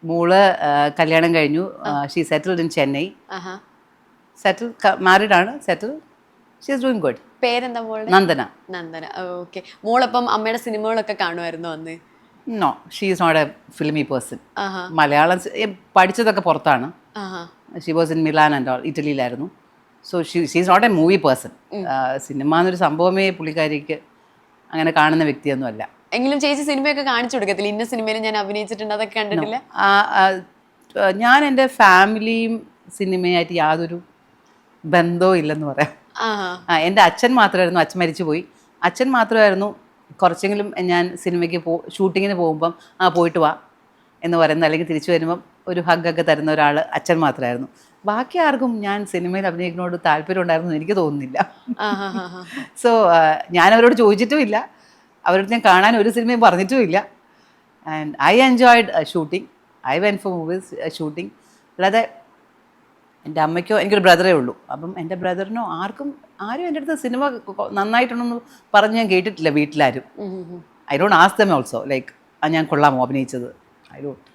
മോള് കല്യാണം കഴിഞ്ഞു. She settled in Chennai. Married ആണ്, settle. She is doing good. പേരെന്താ മോളുടെ? നന്ദന. നന്ദന. ഓക്കെ. മോളപ്പം അമ്മയുടെ സിനിമകളൊക്കെ കാണുമായിരുന്നു അന്ന്? No, she is not a filmy person. Malayalam പഠിച്ചതൊക്കെ പുറത്താണ്. She was in Milan and all, ഇറ്റലിയിലായിരുന്നു. So she is not a movie person. Cinema എന്നൊരു സംഭവമേ പുള്ളിക്കാരിക്ക് അങ്ങനെ കാണുന്ന വ്യക്തിയൊന്നും അല്ല. എങ്കിലും ചേച്ചി സിനിമയൊക്കെ കാണിച്ചു കൊടുക്കത്തില്ല? ഇന്ന സിനിമയിൽ ഞാൻ അഭിനയിച്ചിട്ടുണ്ട്, അതൊക്കെ കണ്ടിട്ടില്ല? ഞാൻ എൻ്റെ ഫാമിലിയും സിനിമയായിട്ട് യാതൊരു ബന്ധവും ഇല്ലെന്ന് പറയാം. എൻ്റെ അച്ഛൻ മാത്രമായിരുന്നു, അച്ഛൻ മരിച്ചു പോയി. അച്ഛൻ മാത്രമായിരുന്നു കുറച്ചെങ്കിലും ഞാൻ സിനിമയ്ക്ക് ഷൂട്ടിങ്ങിന് പോകുമ്പം പോയിട്ട് വാ എന്ന് പറയുന്നത്, അല്ലെങ്കിൽ തിരിച്ചു വരുമ്പം ഒരു ഹഗ്ഗൊക്കെ തരുന്ന ഒരാൾ അച്ഛൻ മാത്രമായിരുന്നു. ബാക്കി ആർക്കും ഞാൻ സിനിമയിൽ അഭിനയിക്കുന്നതോട് താല്പര്യം ഉണ്ടായിരുന്നു എനിക്ക് തോന്നുന്നില്ല. സോ ഞാൻ അവരോട് ചോദിച്ചിട്ടുമില്ല, അവരോട് ഞാൻ കാണാൻ ഒരു സിനിമയും പറഞ്ഞിട്ടുമില്ല. And I enjoyed shooting. I went for movies shooting. അല്ലാതെ എൻ്റെ അമ്മയ്ക്കോ, എനിക്കൊരു ബ്രദറേ ഉള്ളൂ, അപ്പം എൻ്റെ ബ്രദറിനോ ആരും എൻ്റെ അടുത്ത് സിനിമ നന്നായിട്ടുണ്ടെന്ന് പറഞ്ഞ് ഞാൻ കേട്ടിട്ടില്ല വീട്ടിലാരും. I don't ask them also like ഞാൻ കൊള്ളാമോ അഭിനയിച്ചത്. I don't.